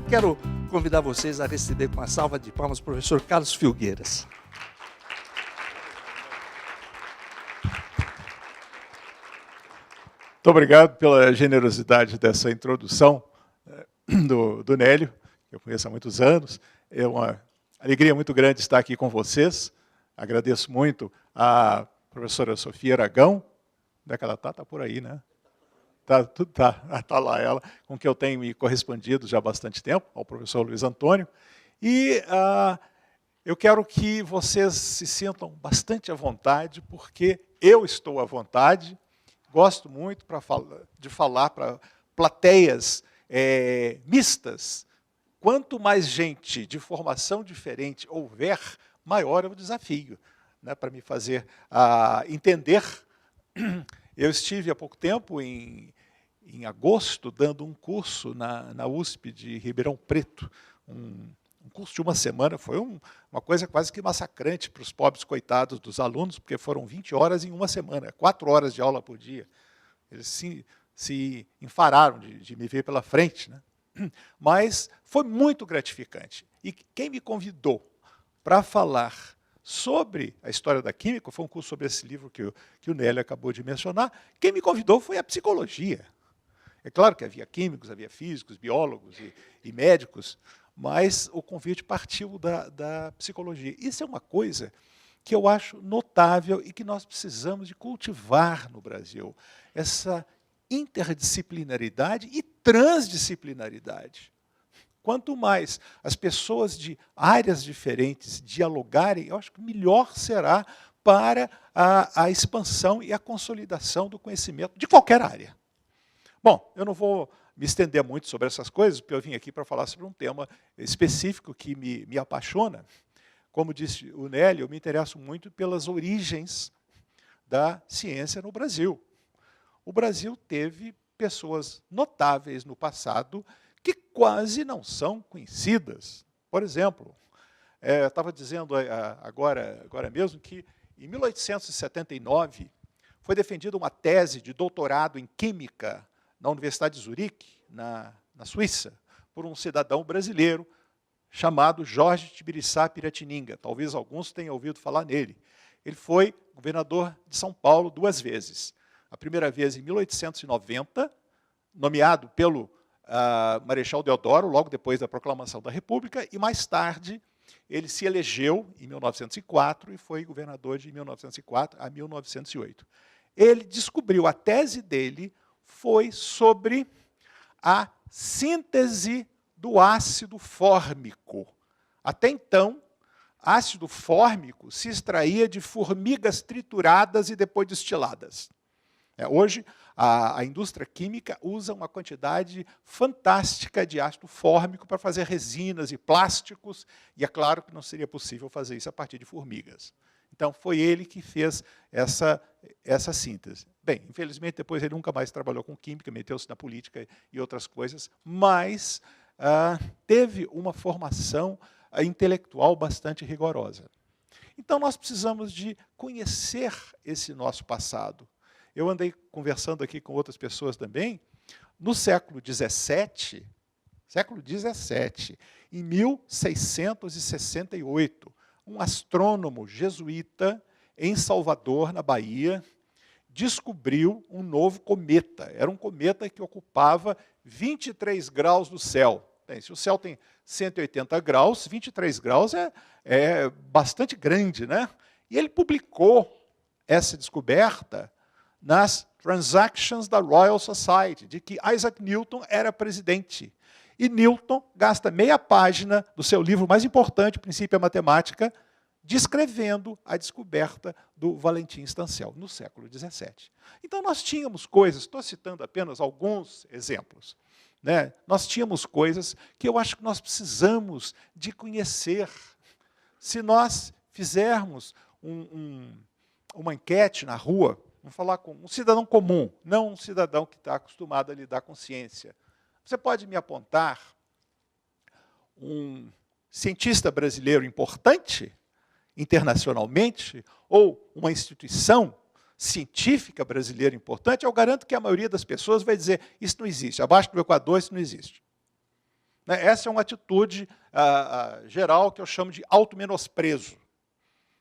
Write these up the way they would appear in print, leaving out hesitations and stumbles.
quero convidar vocês a receber com uma salva de palmas o professor Carlos Filgueiras. Muito obrigado pela generosidade dessa introdução do Nélio, que eu conheço há muitos anos. É uma alegria muito grande estar aqui com vocês. Agradeço muito à professora Sofia Aragão. Onde é que ela está? Está por aí, né? Está lá ela, com quem eu tenho me correspondido já há bastante tempo, ao professor Luiz Antônio. E eu quero que vocês se sintam bastante à vontade, porque eu estou à vontade. Gosto muito de falar para plateias mistas. Quanto mais gente de formação diferente houver, maior é o desafio, né, para me fazer entender. Eu estive há pouco tempo, em agosto, dando um curso na USP de Ribeirão Preto, um curso de uma semana. Foi uma coisa quase que massacrante para os pobres coitados dos alunos, porque foram 20 horas em uma semana, 4 horas de aula por dia. Eles se enfararam de me ver pela frente, né? Mas foi muito gratificante. E quem me convidou para falar sobre a história da química, foi um curso sobre esse livro que o Nélio acabou de mencionar, quem me convidou foi a psicologia. É claro que havia químicos, havia físicos, biólogos e médicos, mas o convite partiu da psicologia. Isso é uma coisa que eu acho notável e que nós precisamos de cultivar no Brasil. Essa interdisciplinaridade e transdisciplinaridade. Quanto mais as pessoas de áreas diferentes dialogarem, eu acho que melhor será para a expansão e a consolidação do conhecimento de qualquer área. Bom, eu não vou me estender muito sobre essas coisas, porque eu vim aqui para falar sobre um tema específico que me apaixona. Como disse o Nélio, eu me interesso muito pelas origens da ciência no Brasil. O Brasil teve pessoas notáveis no passado que quase não são conhecidas. Por exemplo, eu estava dizendo agora mesmo que, em 1879, foi defendida uma tese de doutorado em Química na Universidade de Zurique, na Suíça, por um cidadão brasileiro chamado Jorge Tibiriçá Piratininga. Talvez alguns tenham ouvido falar nele. Ele foi governador de São Paulo 2 vezes. A primeira vez em 1890, nomeado pelo Marechal Deodoro, logo depois da proclamação da República, e mais tarde ele se elegeu em 1904 e foi governador de 1904 a 1908. Ele descobriu, a tese dele foi sobre a síntese do ácido fórmico. Até então, ácido fórmico se extraía de formigas trituradas e depois destiladas. Hoje, a indústria química usa uma quantidade fantástica de ácido fórmico para fazer resinas e plásticos, e é claro que não seria possível fazer isso a partir de formigas. Então, foi ele que fez essa síntese. Bem, infelizmente, depois ele nunca mais trabalhou com química, meteu-se na política e outras coisas, mas teve uma formação intelectual bastante rigorosa. Então, nós precisamos de conhecer esse nosso passado. Eu andei conversando aqui com outras pessoas também. No século XVII, em 1668, um astrônomo jesuíta em Salvador, na Bahia, descobriu um novo cometa. Era um cometa que ocupava 23 graus do céu. Se o céu tem 180 graus, 23 graus é bastante grande, né? E ele publicou essa descoberta nas Transactions da Royal Society, de que Isaac Newton era presidente. E Newton gasta meia página do seu livro mais importante, Princípio da Matemática, descrevendo a descoberta do Valentim Stancel, no século XVII. Então, nós tínhamos coisas, estou citando apenas alguns exemplos, né? Nós tínhamos coisas que eu acho que nós precisamos de conhecer. Se nós fizermos uma enquete na rua, vamos falar com um cidadão comum, não um cidadão que está acostumado a lidar com ciência. Você pode me apontar um cientista brasileiro importante, internacionalmente, ou uma instituição científica brasileira importante? Eu garanto que a maioria das pessoas vai dizer, isso não existe, abaixo do Equador isso não existe. Né? Essa é uma atitude geral que eu chamo de auto-menosprezo.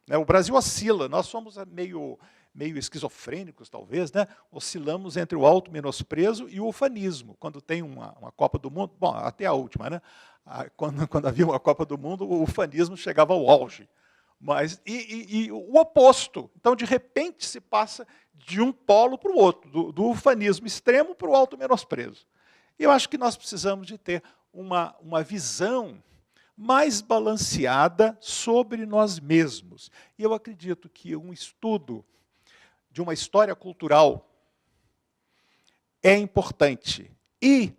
Né? O Brasil oscila, nós somos meio esquizofrênicos, talvez, né? Oscilamos entre o auto-menosprezo e o ufanismo. Quando tem uma Copa do Mundo, bom, até a última, né? Quando havia uma Copa do Mundo, o ufanismo chegava ao auge. Mas, e o oposto. Então, de repente, se passa de um polo para o outro, do ufanismo extremo para o auto-menosprezo. E eu acho que nós precisamos de ter uma visão mais balanceada sobre nós mesmos. E eu acredito que um estudo de uma história cultural é importante. E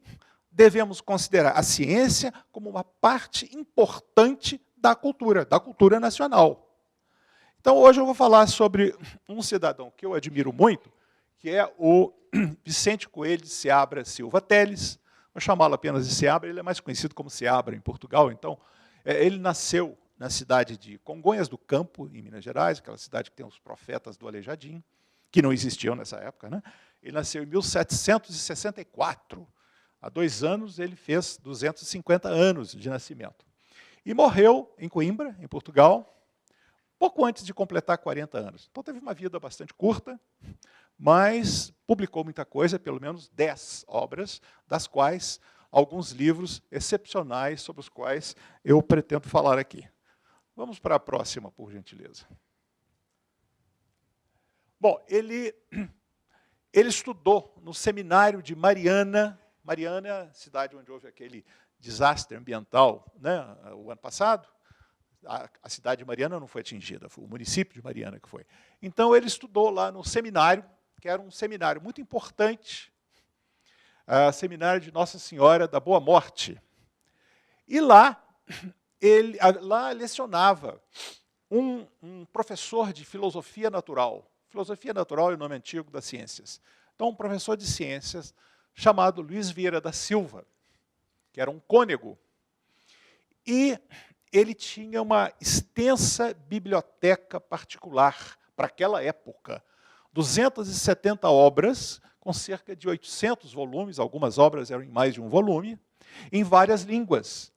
devemos considerar a ciência como uma parte importante da cultura nacional. Então, hoje eu vou falar sobre um cidadão que eu admiro muito, que é o Vicente Coelho de Seabra Silva Teles. Vou chamá-lo apenas de Seabra, ele é mais conhecido como Seabra em Portugal. Então, ele nasceu na cidade de Congonhas do Campo, em Minas Gerais, aquela cidade que tem os profetas do Aleijadinho, que não existiam nessa época, né? Ele nasceu em 1764. Há 2 anos ele fez 250 anos de nascimento. E morreu em Coimbra, em Portugal, pouco antes de completar 40 anos. Então teve uma vida bastante curta, mas publicou muita coisa, pelo menos 10 obras, das quais alguns livros excepcionais sobre os quais eu pretendo falar aqui. Vamos para a próxima, por gentileza. Bom, ele estudou no seminário de Mariana. Mariana é a cidade onde houve aquele desastre ambiental, né, o ano passado. A cidade de Mariana não foi atingida, foi o município de Mariana que foi. Então, ele estudou lá no seminário, que era um seminário muito importante, seminário de Nossa Senhora da Boa Morte. E lá, ele lecionava um professor de filosofia natural. Filosofia natural é o nome antigo das ciências. Então, um professor de ciências chamado Luiz Vieira da Silva, que era um cônego. E ele tinha uma extensa biblioteca particular para aquela época. 270 obras, com cerca de 800 volumes, algumas obras eram em mais de um volume, em várias línguas.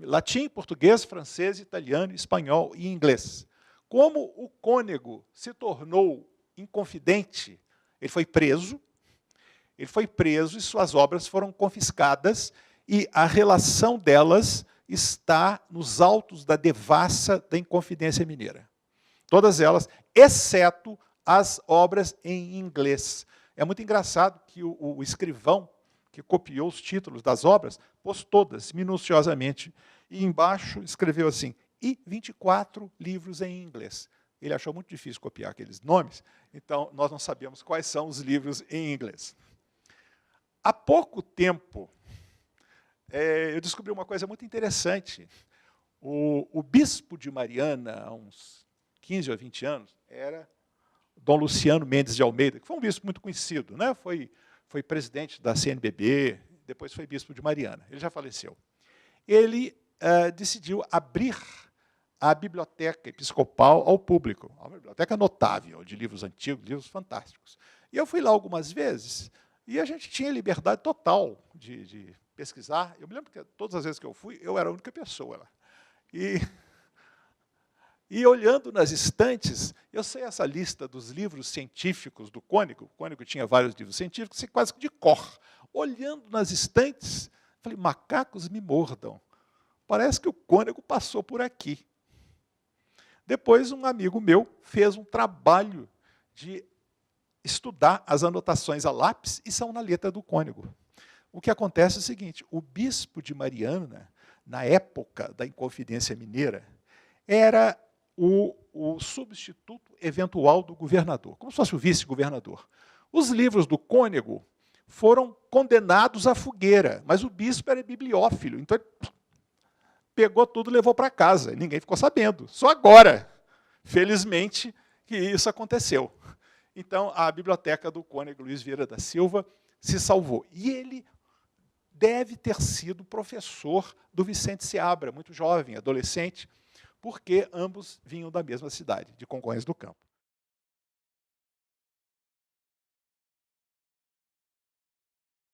Latim, português, francês, italiano, espanhol e inglês. Como o cônego se tornou inconfidente, ele foi preso e suas obras foram confiscadas, e a relação delas está nos autos da devassa da Inconfidência Mineira. Todas elas, exceto as obras em inglês. É muito engraçado que o escrivão que copiou os títulos das obras pôs todas minuciosamente, e embaixo escreveu assim: e 24 livros em inglês. Ele achou muito difícil copiar aqueles nomes, então nós não sabíamos quais são os livros em inglês. Há pouco tempo, eu descobri uma coisa muito interessante. O bispo de Mariana, há uns 15 ou 20 anos, era Dom Luciano Mendes de Almeida, que foi um bispo muito conhecido, né? Foi presidente da CNBB, depois foi bispo de Mariana. Ele já faleceu. Ele decidiu abrir a biblioteca episcopal ao público. Uma biblioteca notável, de livros antigos, livros fantásticos. E eu fui lá algumas vezes, e a gente tinha liberdade total de pesquisar. Eu me lembro que todas as vezes que eu fui, eu era a única pessoa lá. E olhando nas estantes, eu sei essa lista dos livros científicos do cônego. O cônego tinha vários livros científicos, quase que de cor. Olhando nas estantes, falei, macacos me mordam. Parece que o cônego passou por aqui. Depois, um amigo meu fez um trabalho de estudar as anotações a lápis, e são na letra do cônego. O que acontece é o seguinte: o bispo de Mariana, na época da Inconfidência Mineira, era o substituto eventual do governador, como se fosse o vice-governador. Os livros do cônego foram condenados à fogueira, mas o bispo era bibliófilo, então ele pegou tudo e levou para casa. Ninguém ficou sabendo. Só agora, felizmente, que isso aconteceu. Então, a biblioteca do cônego Luiz Vieira da Silva se salvou. E ele deve ter sido professor do Vicente Seabra, muito jovem, adolescente, porque ambos vinham da mesma cidade, de Congonhas do Campo.